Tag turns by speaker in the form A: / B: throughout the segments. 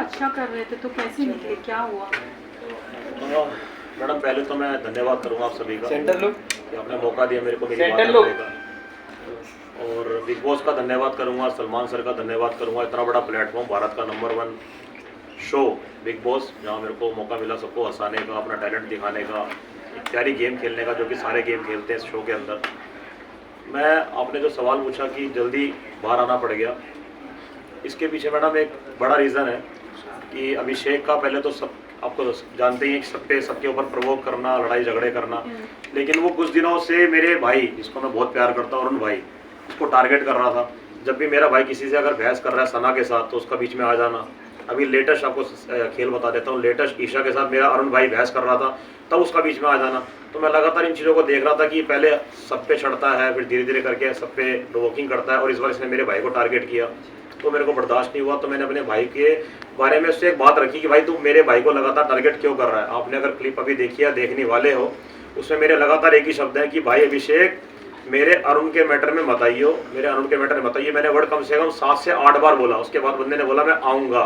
A: अच्छा कर रहे थे तो कैसे निकले, क्या हुआ?
B: मैडम पहले तो मैं धन्यवाद करूंगा आप सभी का
C: सेंटर लुक
B: कि आपने मौका दिया मेरे को मेरी बात
C: सेंटर लुक
B: रखने का। और बिग बॉस का धन्यवाद करूंगा, सलमान सर का धन्यवाद करूंगा। इतना बड़ा प्लेटफॉर्म, भारत का नंबर 1 शो बिग बॉस, जहां मेरे को मौका मिला सबको हंसाने का, अपना टैलेंट दिखाने का, एक प्यारी गेम खेलने का, जो कि सारे गेम खेलते हैं इस शो के अंदर। मैं आपने जो सवाल पूछा कि जल्दी बाहर आना पड़ गया, इसके पीछे मैडम एक बड़ा रीज़न है कि अभिषेक का पहले तो सब आपको जानते ही हैं कि सबके ऊपर प्रवोक करना, लड़ाई झगड़े करना, लेकिन वो कुछ दिनों से मेरे भाई, जिसको मैं बहुत प्यार करता हूँ, अरुण भाई, उसको टारगेट कर रहा था। जब भी मेरा भाई किसी से अगर बहस कर रहा है सना के साथ, तो उसका बीच में आ जाना। अभी लेटेस्ट आपको खेल बता देता हूँ, लेटेस्ट ईशा के साथ मेरा अरुण भाई बहस कर रहा था, तब उसका बीच में आ जाना। तो मैं लगातार इन चीज़ों को देख रहा था कि पहले सब पे चढ़ता है, फिर धीरे धीरे करके सब पे प्रोवोकिंग करता है, और इस बार इसने मेरे भाई को टारगेट किया, तो मेरे को बर्दाश्त नहीं हुआ। तो मैंने अपने भाई के बारे में उससे एक बात रखी कि भाई तू मेरे भाई को लगातार टारगेट क्यों कर रहा है। आपने अगर क्लिप अभी देखी है, देखने वाले हो, उसमें मेरे लगातार एक ही शब्द है कि भाई अभिषेक, मेरे अरुण के मैटर में मत आइयो, मेरे अरुण के मैटर में मत आइए। मैंने वर्ड कम से कम 7 से 8 बार बोला। उसके बाद बंदे ने बोला मैं आऊँगा,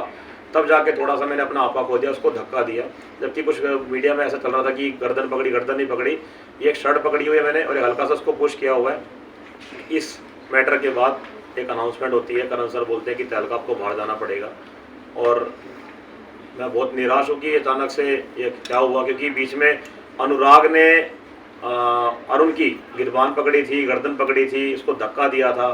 B: तब जाके थोड़ा सा मैंने अपना आपा खो दिया, उसको धक्का दिया। जबकि कुछ मीडिया में ऐसा चल रहा था कि गर्दन पकड़ी, गर्दन नहीं पकड़ी, ये एक शर्ट पकड़ी हुई है मैंने, और एक हल्का सा उसको पुश किया हुआ है। इस मैटर के बाद एक अनाउंसमेंट होती है, करण सर बोलते हैं कि तहलका आपको बाहर जाना पड़ेगा। और मैं बहुत निराश हूँ कि अचानक से ये क्या हुआ, क्योंकि बीच में अनुराग ने अरुण की गिरबान पकड़ी थी, गर्दन पकड़ी थी, उसको धक्का दिया था,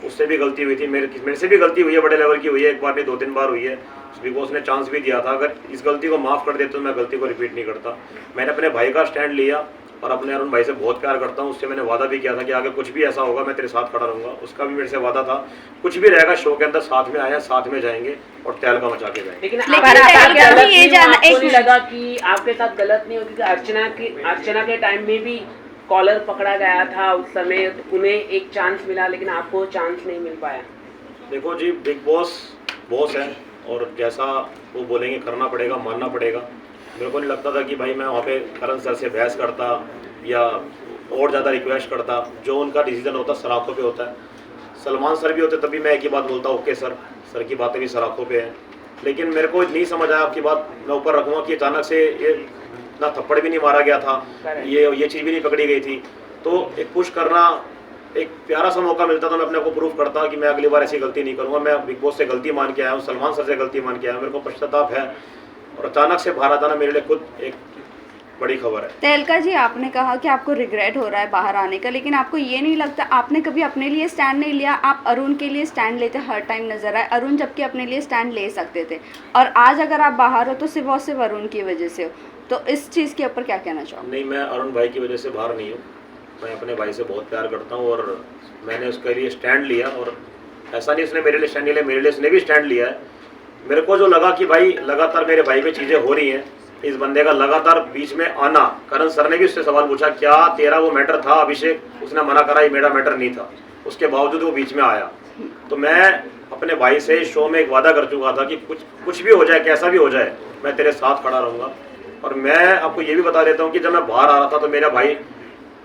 B: उससे भी गलती हुई थी, मेरे से भी गलती हुई है, बड़े लेवल की हुई है, एक बार नहीं 2-3 बार हुई है। बिग बॉस ने चांस भी दिया था, अगर इस गलती को माफ़ कर देते तो मैं गलती को रिपीट नहीं करता। मैंने अपने भाई का स्टैंड लिया, और अपने अरुण भाई से बहुत प्यार करता हूँ। उससे मैंने वादा भी किया था कि आगे कुछ भी ऐसा होगा मैं तेरे साथ खड़ा रहूँगा। उसका भी मेरे से वादा था, कुछ भी रहेगा शो के अंदर साथ में आया, साथ में जाएंगे और तहलका मचा के जाएंगे।
C: लेकिन
D: आपको नहीं लगा कि आपके साथ गलत नहीं होगी? अर्चना के टाइम में भी कॉलर पकड़ा गया था उस समय, तो उन्हें एक चांस मिला, लेकिन आपको चांस नहीं मिल पाया।
B: देखो जी, बिग बॉस बॉस है, और जैसा वो बोलेंगे करना पड़ेगा, मानना पड़ेगा। मेरे को नहीं लगता था कि भाई मैं वहाँ पे करण सर से बहस करता या और ज़्यादा रिक्वेस्ट करता। जो उनका डिसीजन होता सराखों पे होता है। सलमान सर भी होते तभी मैं एक ही बात बोलता, ओके सर की बातें भी सराखों पे हैं। लेकिन मेरे को नहीं समझ आया, आपकी बात मैं ऊपर रखूँगा, कि अचानक से ये ना थप्पड़ भी नहीं मारा गया था, ये चीज़ भी नहीं पकड़ी गई थी। तो एक पुश करना, एक प्यारा सा मौका मिलता तो मैं अपने को प्रूफ करता कि मैं अगली बार ऐसी गलती नहीं करूँगा। मैं बिग बॉस से गलती मान के आया हूँ, सलमान सर से गलती मान के आया हूँ, मेरे को पश्चाताप है। और अचानक से बाहर आना मेरे लिए खुद एक बड़ी खबर है।
E: तहलका जी, आपने कहा कि आपको रिग्रेट हो रहा है बाहर आने का, लेकिन आपको ये नहीं लगता आपने कभी अपने लिए स्टैंड नहीं लिया? आप अरुण के लिए स्टैंड लेते हर टाइम नजर आए, अरुण जबकि अपने लिए स्टैंड ले सकते थे, और आज अगर आप बाहर हो तो सिर्फ और सिर्फ अरुण की वजह से हो। तो इस चीज़ के ऊपर क्या कहना चाहोगे?
B: नहीं, मैं अरुण भाई की वजह से बाहर नहीं हूँ। मैं अपने भाई से बहुत प्यार करता हूँ, और मैंने उसके लिए स्टैंड लिया। और ऐसा नहीं उसने मेरे लिए स्टैंड लिया, मेरे लिए उसने भी स्टैंड लिया है। मेरे को जो लगा कि भाई लगातार मेरे भाई पे चीज़ें हो रही हैं, इस बंदे का लगातार बीच में आना। करण सर ने भी उससे सवाल पूछा, क्या तेरा वो मैटर था अभिषेक? उसने मना करा, ये मेरा मैटर नहीं था। उसके बावजूद वो बीच में आया। तो मैं अपने भाई से शो में एक वादा कर चुका था कि कुछ भी हो जाए, कैसा भी हो जाए, मैं तेरे साथ खड़ा रहूँगा। और मैं आपको ये भी बता देता हूँ कि जब मैं बाहर आ रहा था तो मेरा भाई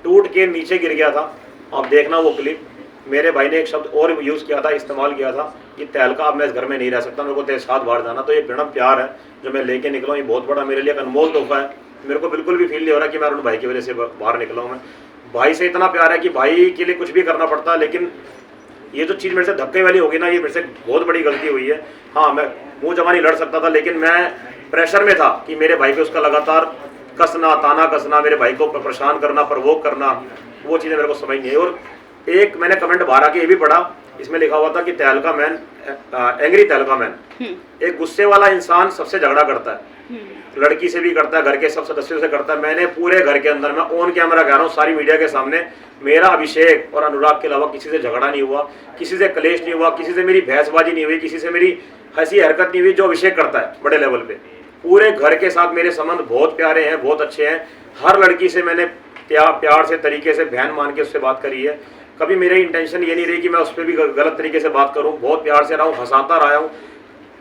B: टूट के नीचे गिर गया था। आप देखना वो क्लिप, मेरे भाई ने एक शब्द और यूज़ किया था, इस्तेमाल किया था कि तहलका अब मैं इस घर में नहीं रह सकता, मेरे को तेरे साथ बाहर जाना। तो ये बड़ा प्यार है जो मैं लेके निकला हूँ, ये बहुत बड़ा मेरे लिए एक अनमोल तोहफा है। मेरे को बिल्कुल भी फील नहीं हो रहा कि मैं अरुण भाई की वजह से बाहर निकला हूँ। मैं भाई से इतना प्यार है कि भाई के लिए कुछ भी करना पड़ता है। लेकिन ये जो चीज़ मेरे से धक्के वाली होगी ना, ये मेरे से बहुत बड़ी गलती हुई है। हाँ, मैं मुँह जबानी लड़ सकता था, लेकिन मैं प्रेशर में था कि मेरे भाई पे उसका लगातार कसना, ताना कसना, मेरे भाई को परेशान करना, प्रवोक करना, वो चीज़ें मेरे को समझ नहीं आई। और एक मैंने कमेंट बाहर आके ये भी पढ़ा, इसमें लिखा हुआ था कि तहलका मैन, एंग्री तहलका मैन, एक गुस्से वाला इंसान सबसे झगड़ा करता है, लड़की से भी करता है, घर के सब सदस्यों से करता है। मैंने पूरे घर के अंदर, मैं ऑन कैमरा कह रहा हूँ, सारी मीडिया के सामने, मेरा अभिषेक और अनुराग के अलावा किसी से झगड़ा नहीं हुआ, किसी से कलेश नहीं हुआ, किसी से मेरी बहसबाजी नहीं हुई, किसी से मेरी ऐसी हरकत नहीं हुई जो अभिषेक करता है बड़े लेवल पे। पूरे घर के साथ मेरे संबंध बहुत प्यारे हैं, बहुत अच्छे हैं। हर लड़की से मैंने प्यार से, तरीके से, बहन मान के उससे बात करी है। कभी मेरी इंटेंशन ये नहीं रही कि मैं उस पर भी गलत तरीके से बात करूं। बहुत प्यार से रहा हूँ, हंसाता रहा हूँ,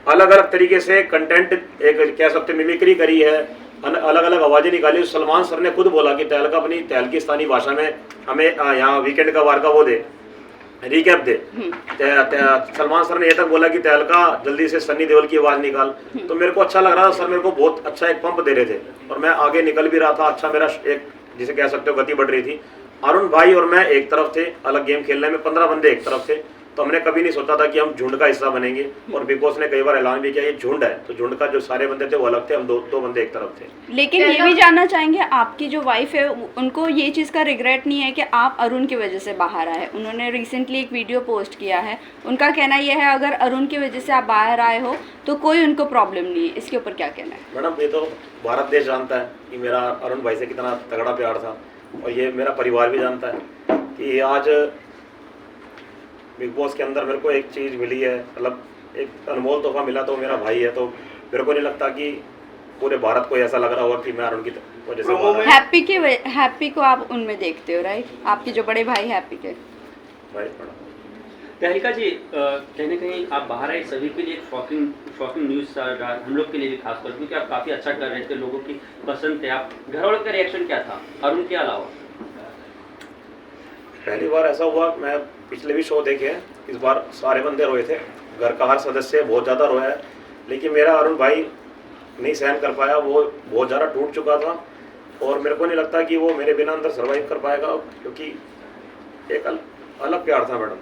B: अलग अलग तरीके से कंटेंट, एक कह सकते मिमिक्री करी है, अलग अलग आवाज़ें निकाली। सलमान सर ने खुद बोला कि तहलका अपनी तहलकिस्तानी भाषा में हमें यहाँ वीकेंड का वार का वो दे, रिकैप दे। सलमान सर ने ये तक बोला कि तहलका जल्दी से सन्नी देओल की आवाज निकाल, तो मेरे को अच्छा लग रहा था। सर मेरे को बहुत अच्छा एक पंप दे रहे थे और मैं आगे निकल भी रहा था। अच्छा मेरा एक जिसे कह सकते हो गति बढ़ रही थी। अरुण भाई और मैं एक तरफ थे, अलग गेम खेलने में 15 बंदे एक तरफ थे। तो हमने कभी नहीं सोचा था कि हम झुंड का हिस्सा बनेंगे, और बिग बॉस ने कई बार ऐलान भी किया ये झुंड है, तो झुंड का जो सारे बंदे थे वो अलग थे, हम दो बंदे एक तरफ थे।
E: लेकिन ये भी जानना चाहेंगे आपकी जो वाइफ है उनको ये चीज़ का रिग्रेट नहीं है कि आप अरुण की वजह से बाहर आए? उन्होंने रिसेंटली एक वीडियो पोस्ट किया है, उनका कहना यह है अगर अरुण की वजह से आप बाहर आए हो तो कोई उनको प्रॉब्लम नहीं है। इसके ऊपर क्या कहना है?
B: मैडम ये तो भारत देश जानता है कि मेरा अरुण भाई से कितना तगड़ा प्यार था, और ये मेरा परिवार भी जानता है कि आज बिग बॉस के अंदर मेरे को एक चीज़ मिली है, मतलब एक अनमोल तोहफा मिला, तो मेरा भाई है। तो मेरे को नहीं लगता कि पूरे भारत को ऐसा लग रहा होगा कि मैं अरुण की वजह से
E: हैप्पी को आप उनमें देखते हो, राइट? आपके जो बड़े भाई हैप्पी के
B: भाई।
C: तहलका जी, कहीं ना कहीं आप बाहर आए सभी के लिए एक शॉकिंग न्यूज़ था, हम लोग के लिए भी खासकर, क्योंकि आप काफ़ी अच्छा कर रहे थे, लोगों की पसंद थे। आप घर वालों का रिएक्शन क्या था अरुण के अलावा?
B: पहली बार ऐसा हुआ, मैं पिछले भी शो देखे हैं, इस बार सारे बंदे रोए थे, घर का हर सदस्य बहुत ज़्यादा रोया है, लेकिन मेरा अरुण भाई नहीं सहन कर पाया। वो बहुत ज़्यादा टूट चुका था और मेरे को नहीं लगता कि वो मेरे बिना अंदर सर्वाइव कर पाएगा, क्योंकि एक अलग प्यार था मैडम,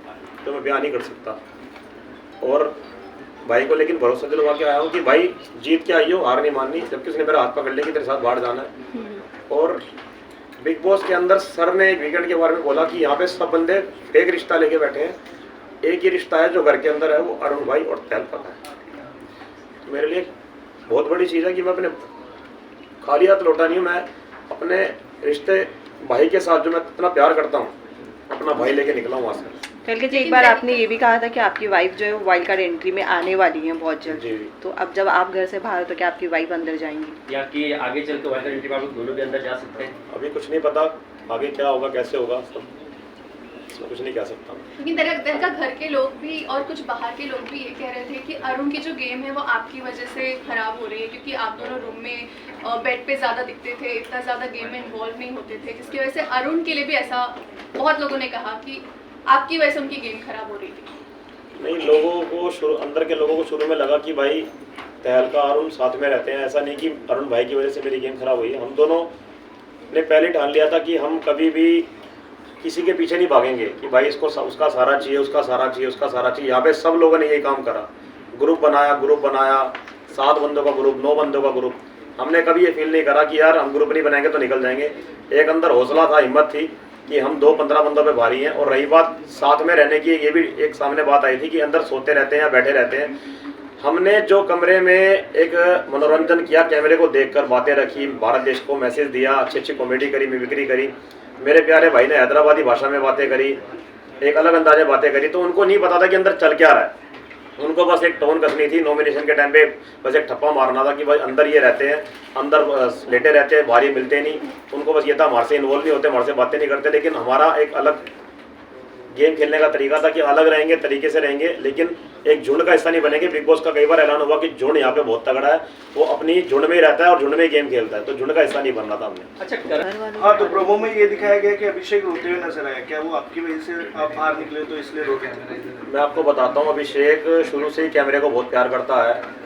B: जो मैं बयान नहीं कर सकता। और भाई को लेकिन भरोसा दिलवा के आया हूँ कि भाई जीत के आई हो, हार नहीं माननी, जबकि उसने मेरा हाथ पकड़ लिया कि तेरे साथ बाहर जाना है। और बिग बॉस के अंदर सर ने एक वीकेंड के बारे में बोला कि यहाँ पे सब बंदे एक रिश्ता लेके बैठे हैं, एक ही रिश्ता है जो घर के अंदर है, वो अरुण भाई और तहलका है। मेरे लिए बहुत बड़ी चीज़ है कि मैं अपने खाली हाथ लौटा नहीं हूँ, मैं अपने रिश्ते भाई के साथ जो मैं इतना प्यार करता हूँ, अपना भाई लेके निकला हूँ वहाँ से।
F: कल के एक बार आपने ये भी कहा था कि आपकी वाइफ जो है वो वाइल्ड कार्ड एंट्री में आने वाली है बहुत जल्द,
B: जी।
F: तो अब जब आप घर से बाहर हो तो क्या आपकी वाइफ अंदर जाएंगी,
C: या कि आगे चल के वाइल्ड कार्ड एंट्री में आप लोग दोनों भी अंदर जा सकते हैं?
B: अभी कुछ नहीं पता आगे क्या होगा, कैसे होगा, सब इसमें कुछ नहीं कह सकता।
A: लेकिन तहलका घर के लोग भी और कुछ बाहर के लोग भी ये कह रहे थे कि अरुण की जो गेम है वो आपकी वजह से खराब हो रही है, क्योंकि आप दोनों रूम में बेड पे ज़्यादा दिखते थे, इतना ज़्यादा गेम में इन्वॉल्व नहीं होते थे, जिसकी वजह से अरुण के लिए भी ऐसा बहुत लोगों ने कहा कि आपकी वजह से उनकी गेम खराब हो रही थी।
B: नहीं, लोगों को अंदर के लोगों को शुरू में लगा कि भाई तहलका अरुण साथ में रहते हैं, ऐसा नहीं कि अरुण भाई की वजह से मेरी गेम खराब हुई है। हम दोनों ने पहले ठान लिया था कि हम कभी भी किसी के पीछे नहीं भागेंगे कि भाई इसको उसका सहारा चाहिए, उसका सहारा चाहिए, उसका सहारा चाहिए। यहाँ पे सब लोगों ने यही काम करा, ग्रुप बनाया, 7 बंदों का ग्रुप, 9 बंदों का ग्रुप। हमने कभी ये फील नहीं करा कि यार हम ग्रुप नहीं बनाएंगे तो निकल जाएंगे। एक अंदर हौसला था, हिम्मत थी कि हम 2-15 बंदों पे भारी हैं। और रही बात साथ में रहने की, ये भी एक सामने बात आई थी कि अंदर सोते रहते हैं या बैठे रहते हैं। हमने जो कमरे में एक मनोरंजन किया, कैमरे को देखकर बातें रखी, भारत देश को मैसेज दिया, अच्छी कॉमेडी करी, मिमिक्री करी, मेरे प्यारे भाई ने हैदराबादी भाषा में बातें करी, एक अलग अंदाजे बातें करी। तो उनको नहीं पता था कि अंदर चल क्या रहा है, उनको बस एक टोन कसनी थी। नॉमिनेशन के टाइम पे बस एक ठप्पा मारना था कि भाई अंदर ये रहते हैं, अंदर लेटे रहते हैं, बाहर मिलते नहीं। उनको बस ये था हमारे से इन्वॉल्व नहीं होते, हमारे से बातें नहीं करते। लेकिन हमारा एक अलग गेम खेलने का तरीका था कि अलग रहेंगे, तरीके से रहेंगे, लेकिन एक झुंड का हिस्सा नहीं बनेंगे। बिग बॉस का कई बार ऐलान हुआ कि झुंड यहाँ पे बहुत तगड़ा है, वो अपनी झुंड में ही रहता है और झुंड में ही गेम खेलता है, तो झुंड का हिस्सा नहीं बनना था हमने।
C: अच्छा,
G: हाँ, तो प्रोमो में ये दिखाया गया कि अभिषेक रोते हुए नजर आया, क्या वो आपकी वजह से आप बाहर निकले तो इसलिए रोते थे?
B: मैं आपको बताता हूँ, अभिषेक शुरू से ही कैमरे को बहुत प्यार करता है,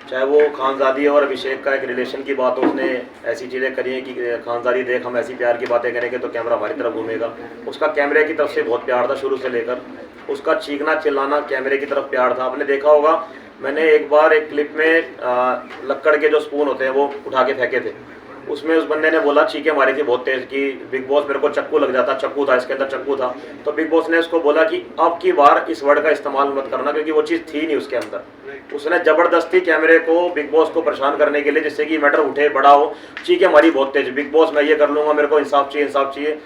B: चाहे वो खानजादी और अभिषेक का एक रिलेशन की बात हो, उसने ऐसी चीज़ें करी हैं कि खानजादी देख हम ऐसी प्यार की बातें करेंगे तो कैमरा हमारी तरफ घूमेगा। उसका कैमरे की तरफ से बहुत प्यार था शुरू से लेकर, उसका चीखना चिल्लाना कैमरे की तरफ प्यार था। आपने देखा होगा, मैंने एक बार एक क्लिप में लक्कड़ के जो स्पून होते हैं वो उठा के फेंके थे, उसमें उस बंदे ने बोला, चीखें मारी थी बहुत तेज कि बिग बॉस मेरे को चक्कू लग जाता, चक्कू था इसके अंदर, चक्कू था। तो बिग बॉस ने उसको बोला कि अब की बार इस वर्ड का इस्तेमाल मत करना, क्योंकि वो चीज़ थी नहीं उसके अंदर। उसने जबरदस्ती कैमरे को, बिग बॉस को परेशान करने के लिए, जिससे कि मैटर उठे बड़ा हो, चीखें मारी बहुत तेज, बिग बॉस मैं ये कर लूँगा, मेरे को इंसाफ चाहिए, इंसाफ चाहिए,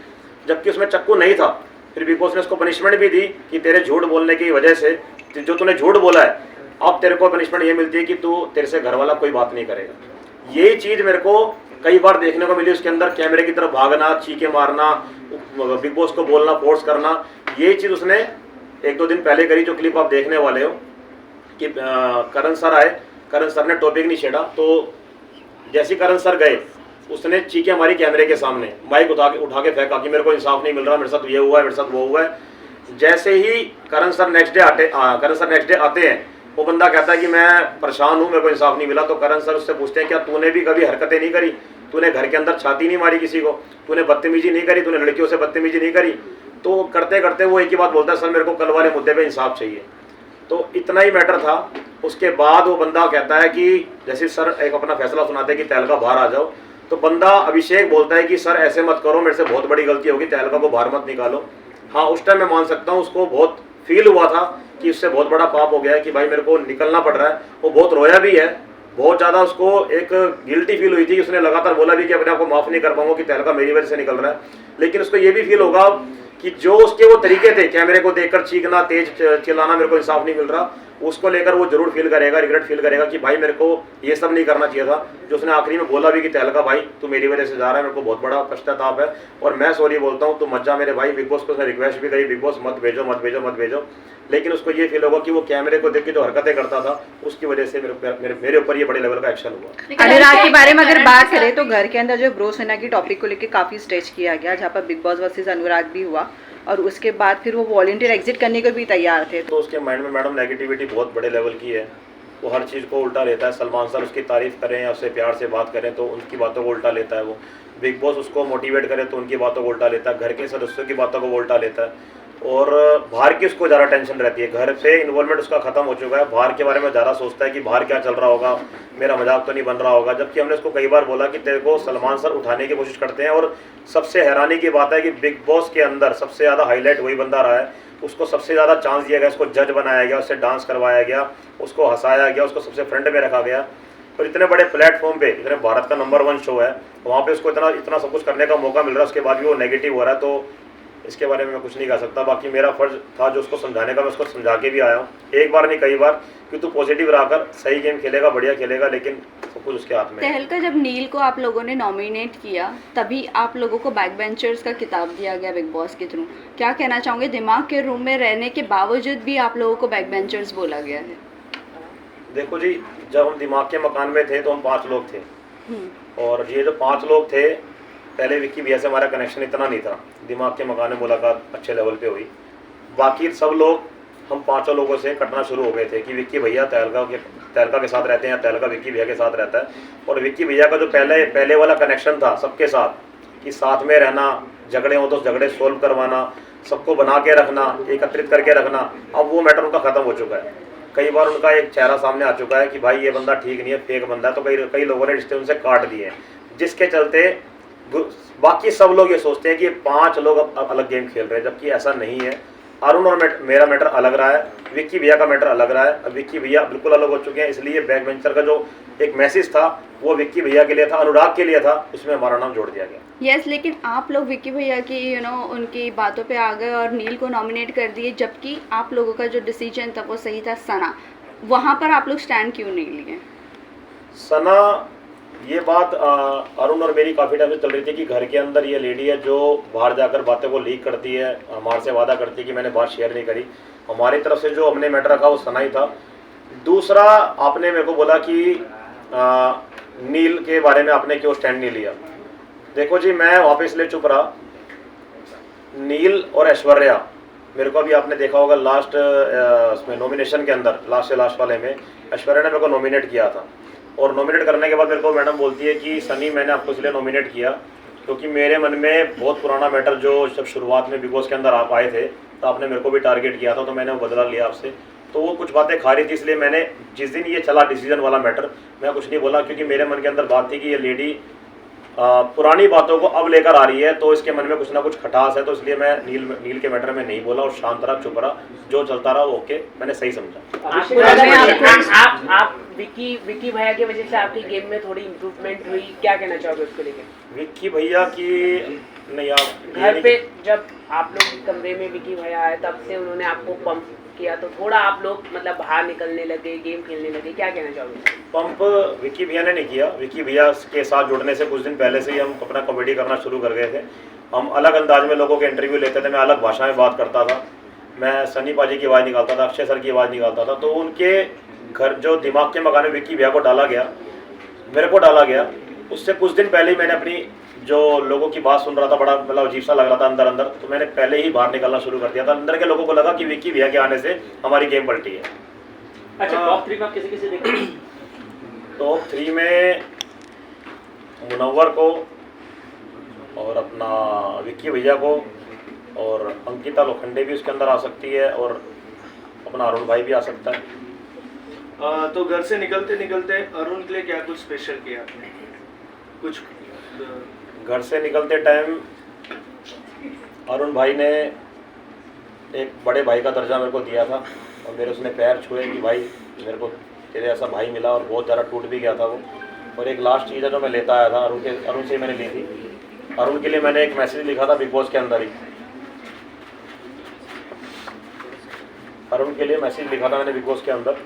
B: जबकि उसमें चक्कू नहीं था। फिर बिग बॉस ने उसको पनिशमेंट भी दी कि तेरे झूठ बोलने की वजह से, जो तूने झूठ बोला है, अब तेरे को पनिशमेंट ये मिलती है कि तू, तेरे से घर वाला कोई बात नहीं करेगा। यही चीज़ मेरे को कई बार देखने को मिली उसके अंदर, कैमरे की तरफ भागना, चीखें मारना, बिग बॉस को बोलना, फोर्स करना। यही चीज़ उसने 1-2 दिन पहले करी, जो क्लिप आप देखने वाले हो कि करण सर आए, करण सर ने टॉपिक नहीं छेड़ा, तो जैसे करण सर गए उसने चीखें मारी कैमरे के सामने, माइक उठा के फेंका कि मेरे को इंसाफ नहीं मिल रहा, मेरे साथ ये हुआ है, मेरे साथ वो हुआ है। जैसे ही करण सर नेक्स्ट डे आते हैं, वो बंदा कहता है कि मैं परेशान हूँ, मेरे को इंसाफ नहीं मिला। तो करण सर उससे पूछते हैं क्या तूने भी कभी हरकतें नहीं करी, तूने घर के अंदर छाती नहीं मारी किसी को, तूने बदतमीजी नहीं करी, तूने लड़कियों से बदतमीजी नहीं करी। तो करते करते वो एक ही बात बोलता है, सर मेरे को कल वाले मुद्दे पे इंसाफ चाहिए। तो इतना ही मैटर था। उसके बाद वो बंदा कहता है कि जैसे सर एक अपना फैसला सुनाते हैं कि तहलका बाहर आ जाओ, तो बंदा अभिषेक बोलता है कि सर ऐसे मत करो, मेरे से बहुत बड़ी गलती होगी, तहलका को बाहर मत निकालो। हाँ, उस टाइम मैं मान सकता हूँ, उसको बहुत फील हुआ था कि उससे बहुत बड़ा पाप हो गया है कि भाई मेरे को निकलना पड़ रहा है। वो बहुत रोया भी है, बहुत ज़्यादा उसको एक गिल्टी फील हुई थी। उसने लगातार बोला भी कि अपने आप को माफ़ नहीं कर पाऊंगा कि तहलका मेरी वजह से निकल रहा है। लेकिन उसको ये भी फील होगा कि जो उसके वो तरीके थे कैमरे को देखकर चीखना, तेज चिल्लाना, मेरे को इंसाफ नहीं मिल रहा, उसको लेकर वो जरूर फील करेगा, रिग्रेट फील करेगा कि भाई मेरे को ये सब नहीं करना चाहिए था। जो उसने आखिरी में बोला भी कि तहलका भाई तू मेरी वजह से जा रहा है, मेरे को बहुत बड़ा पश्चाताप है और मैं सॉरी बोलता हूँ, तू मत जा मेरे भाई। बिग बॉस को उसने रिक्वेस्ट भी करी, बिग बॉस मत भेजो मत भेजो मत भेजो। लेकिन उसको ये फील होगा कि वो कैमरे को देख के जो हरकतें करता था उसकी वजह से मेरे ऊपर ये बड़े लेवल का एक्शन हुआ।
F: अनुराग के बारे में अगर बात करें तो घर के अंदर जो ब्रो सेना की टॉपिक को लेकर काफ़ी स्ट्रेच किया गया, जहाँ पर बिग बॉस वर्सेस अनुराग भी हुआ और उसके बाद फिर वो वॉलंटियर एग्जिट करने को भी तैयार थे।
B: तो उसके माइंड में मैडम नेगेटिविटी बहुत बड़े लेवल की है, वो हर चीज़ को उल्टा लेता है। सलमान सर उसकी तारीफ करें या उससे प्यार से बात करें तो उनकी बातों को उल्टा लेता है वो। बिग बॉस उसको मोटिवेट करे तो उनकी बातों को उल्टा लेता है, घर के सदस्यों की बातों को वो उल्टा लेता है और बाहर की उसको ज़्यादा टेंशन रहती है। घर से इन्वॉल्वमेंट उसका खत्म हो चुका है, बाहर के बारे में ज़्यादा सोचता है कि बाहर क्या चल रहा होगा, मेरा मजाक तो नहीं बन रहा होगा। जबकि हमने उसको कई बार बोला कि तेरे को सलमान सर उठाने की कोशिश करते हैं और सबसे हैरानी की बात है कि बिग बॉस के अंदर सबसे ज़्यादा हाईलाइट वही बंदा रहा है, उसको सबसे ज़्यादा चांस दिया गया, उसको जज बनाया गया, उससे डांस करवाया गया, उसको हंसाया गया, उसको सबसे फ्रंट में रखा गया। और इतने बड़े प्लेटफॉर्म पे, इतने भारत का नंबर 1 शो है, वहाँ पे उसको इतना सब कुछ करने का मौका मिल रहा है, उसके बाद भी वो नेगेटिव हो रहा है। तो इसके बारे में मैं कुछ नहीं कह सकता। बाकी मेरा फर्ज था जो उसको समझाने का, मैं उसको समझा के भी आया हूँ, एक बार नहीं कई बार, कि तू पॉजिटिव रहकर सही गेम खेलेगा, बढ़िया खेलेगा, लेकिन सब कुछ उसके हाथ में है।
E: तहलका, जब नील को आप लोगों ने नॉमिनेट किया तभी आप लोगों को बैक बेंचर्स का खिताब दिया गया बिग बॉस के थ्रू। क्या कहना चाहोगे, दिमाग के रूम में रहने के बावजूद भी आप लोगों को बैक बेंचर्स बोला गया है?
B: देखो जी, जब हम दिमाग के मकान में थे तो हम 5 लोग थे और ये जो 5 लोग थे, पहले विक्की भैया से हमारा कनेक्शन इतना नहीं था, दिमाग के मकान में मुलाकात अच्छे लेवल पे हुई। बाकी सब लोग हम 5 लोगों से कटना शुरू हो गए थे कि विक्की भैया तहलका के साथ रहते हैं, तहलका विक्की भैया के साथ रहता है। और विक्की भैया का जो पहले वाला कनेक्शन था सबके साथ, कि साथ में रहना, झगड़े हो तो झगड़े सोल्व करवाना, सबको बना के रखना, एकत्रित करके रखना, अब वो मैटर उनका ख़त्म हो चुका है। कई बार उनका एक चेहरा सामने आ चुका है कि भाई ये बंदा ठीक नहीं है, फेक बंदा है। तो कई लोगों ने रिश्ते उनसे काट दिए हैं, जिसके चलते बाकी सब लोग ये सोचते हैं कि 5 लोग अब अलग गेम खेल रहे हैं, जबकि ऐसा नहीं है। अरुण और मेरा मैटर अलग रहा है, विक्की भैया का मैटर अलग रहा है। अब विक्की भैया बिल्कुल अलग हो चुके हैं, इसलिए बैक बेंचर का जो एक मैसेज था वो विक्की भैया के लिए था, अनुराग के लिए था, उसमें हमारा नाम जोड़ दिया गया।
E: यस, लेकिन आप लोग विक्की भैया की उनकी बातों पे आ गए और नील को नॉमिनेट कर दिए, जबकि आप लोगों का जो डिसीजन था वो सही था। सना, वहाँ पर आप लोग स्टैंड क्यों नहीं लिए?
B: सना, ये बात अरुण और मेरी काफ़ी टाइम से चल रही थी कि घर के अंदर ये लेडी है जो बाहर जाकर बातें को लीक करती है, हमारे से वादा करती है कि मैंने बात शेयर नहीं करी। हमारी तरफ से जो हमने मैटर रखा वो सना ही था। दूसरा, आपने मेरे को बोला कि नील के बारे में आपने क्यों स्टैंड नहीं लिया। देखो जी, मैं वहाँ पे इसलिए चुप रहा, नील और ऐश्वर्या, मेरे को अभी आपने देखा होगा लास्ट उसमें नॉमिनेशन के अंदर, लास्ट से लास्ट वाले में ऐश्वर्या ने मेरे को नॉमिनेट किया था। और नॉमिनेट करने के बाद मेरे को मैडम बोलती है कि सनी, मैंने आपको इसलिए नॉमिनेट किया क्योंकि मेरे मन में बहुत पुराना मैटर, जो जब शुरुआत में बिग बॉस के अंदर आप आए थे तो आपने मेरे को भी टारगेट किया था, तो मैंने वो बदला लिया आपसे। तो वो कुछ बातें खा रही थी, इसलिए मैंने जिस दिन ये चला डिसीजन वाला मैटर, मैं कुछ नहीं बोला, क्योंकि मेरे मन के अंदर बात थी कि ये लेडी पुरानी बातों को अब लेकर आ रही है, तो इसके मन में कुछ ना कुछ खटास है। तो इसलिए मैं नील के मैटर में नहीं बोला और शांत रहा, चुप रहा, जो चलता रहा वो ओके, मैंने सही समझा।
D: आपको लगा कि आप विक्की भैया की वजह से आपकी गेम में थोड़ी इम्प्रूवमेंट हुई, क्या कहना चाहोगे उसको लेकर?
B: विक्की भैया की नहीं, आप
D: घर पे जब आप लोग कमरे में विक्की भैया आए तब से उन्होंने आपको पंप किया, तो थोड़ा आप लोग मतलब बाहर निकलने लगे, गेम खेलने लगे, क्या कहना चाहोगे?
B: पंप विक्की भैया ने नहीं किया। विक्की भैया के साथ जुड़ने से कुछ दिन पहले से ही हम अपना कॉमेडी करना शुरू कर गए थे। हम अलग अंदाज में लोगों के इंटरव्यू लेते थे, मैं अलग भाषा में बात करता था, मैं सनी पाजी की आवाज़ निकालता था, अक्षय सर की आवाज़ निकालता था। तो उनके घर जो दिमाग के मकान में विक्की भैया को डाला गया, मेरे को डाला गया, उससे कुछ दिन पहले ही मैंने अपनी जो लोगों की बात सुन रहा था बड़ा मतलब अजीब सा लग रहा था अंदर अंदर, तो मैंने पहले ही बाहर निकलना शुरू कर दिया था। अंदर के लोगों को लगा कि विक्की भैया के आने से हमारी गेम पलटी है।
C: अच्छा, टॉप 3 में आप किसे किसे देखते हैं?
B: टॉप 3 में मुनव्वर को और अपना विक्की भैया को और अंकिता लोखंडे भी उसके अंदर आ सकती है और अपना अरुण भाई भी आ सकता है।
G: तो घर से निकलते निकलते अरुण के लिए क्या कुछ स्पेशल किया आपने? कुछ
B: घर से निकलते टाइम अरुण भाई ने एक बड़े भाई का दर्जा मेरे को दिया था और मेरे उसने पैर छुए कि भाई मेरे को तेरे ऐसा भाई मिला, और बहुत ज़्यादा टूट भी गया था वो। और एक लास्ट चीज़ है जो मैं लेता आया था अरुण से मैंने ली थी। अरुण के लिए मैंने एक मैसेज लिखा था बिग बॉस के अंदर ही, अरुण के लिए मैसेज लिखा था मैंने बिग बॉस के अंदर,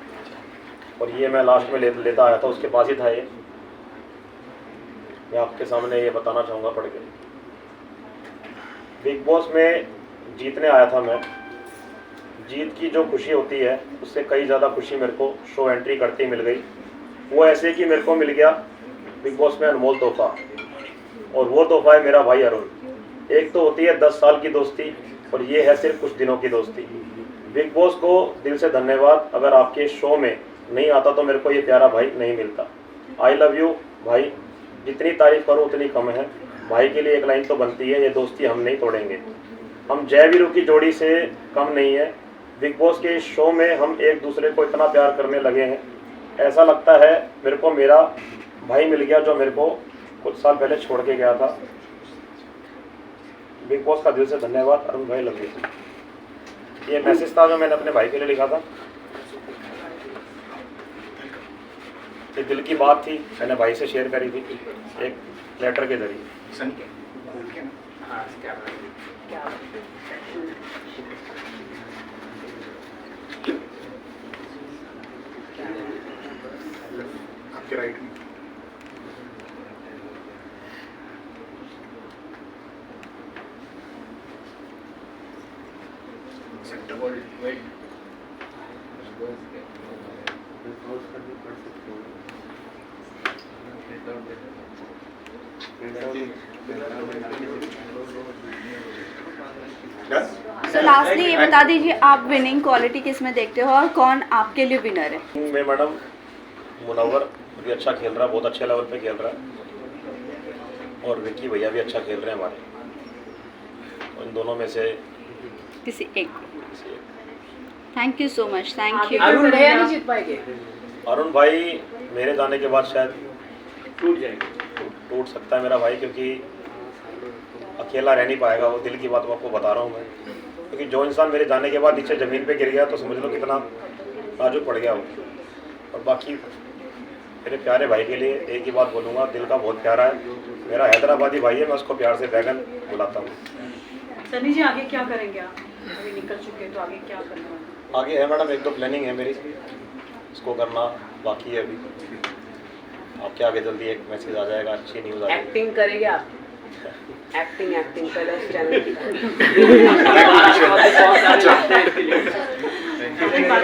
B: और ये मैं लास्ट में लेता आया था, उसके पास ही था ये। मैं आपके सामने ये बताना चाहूँगा पढ़ के। बिग बॉस में जीतने आया था मैं। जीत की जो खुशी होती है उससे कई ज़्यादा खुशी मेरे को शो एंट्री करते ही मिल गई। वो ऐसे कि मेरे को मिल गया बिग बॉस में अनमोल तोहफा, और वो तोहफा है मेरा भाई अरुण। एक तो होती है 10 साल की दोस्ती और ये है सिर्फ कुछ दिनों की दोस्ती। बिग बॉस को दिल से धन्यवाद, अगर आपके शो में नहीं आता तो मेरे को ये प्यारा भाई नहीं मिलता। आई लव यू भाई, जितनी तारीफ करो उतनी कम है। भाई के लिए एक लाइन तो बनती है, ये दोस्ती हम नहीं तोड़ेंगे। हम जय वीरू की जोड़ी से कम नहीं है। बिग बॉस के शो में हम एक दूसरे को इतना प्यार करने लगे हैं, ऐसा लगता है मेरे को मेरा भाई मिल गया जो मेरे को कुछ साल पहले छोड़ के गया था। बिग बॉस का दिल से धन्यवाद, अरुण भाई लव यू। ये मैसेज था जो मैंने अपने भाई के लिए लिखा था। ये दिल की बात थी, मैंने भाई से शेयर करी थी एक लेटर के जरिए।
G: आपके राइट में
E: सो लास्टली ये बता दीजिए आप विनिंग क्वालिटी किस में देखते हो और कौन आपके लिए विनर है?
B: मैं मैडम मुनव्वर भी अच्छा खेल रहा है, बहुत अच्छे लेवल पे खेल रहा है, और विक्की भैया भी अच्छा खेल रहे हैं हमारे। तो इन दोनों में से
E: किसी एक। Thank you so much, thank you.
D: Arun भैया नहीं जीत पाएंगे?
B: अरुण भाई मेरे जाने के बाद शायद
C: टूट जाएगी।
B: टूट सकता है मेरा भाई, क्योंकि अकेला रह नहीं पाएगा वो। दिल की बात मैं आपको बता रहा हूँ मैं, क्योंकि जो इंसान मेरे जाने के बाद नीचे ज़मीन पे गिर गया तो समझ लो कितना नाजुक पड़ गया वो। और बाकी मेरे प्यारे भाई के लिए एक ही बात बोलूँगा, दिल का बहुत प्यारा है, मेरा हैदराबादी भाई है, मैं उसको प्यार से बैगन बुलाता हूँ।
H: सनी जी आगे क्या करेंगे आप? अभी निकल चुके हैं तो आगे क्या करना है?
B: आगे है मैडम एक दो प्लानिंग है मेरी, इसको करना बाकी है अभी। आपके आगे जल्दी एक मैसेज आ जाएगा, अच्छी न्यूज़ आ जाएगी।
D: एक्टिंग करेंगे आप? एक्टिंग पहले उस चैनल
C: बहुत सारे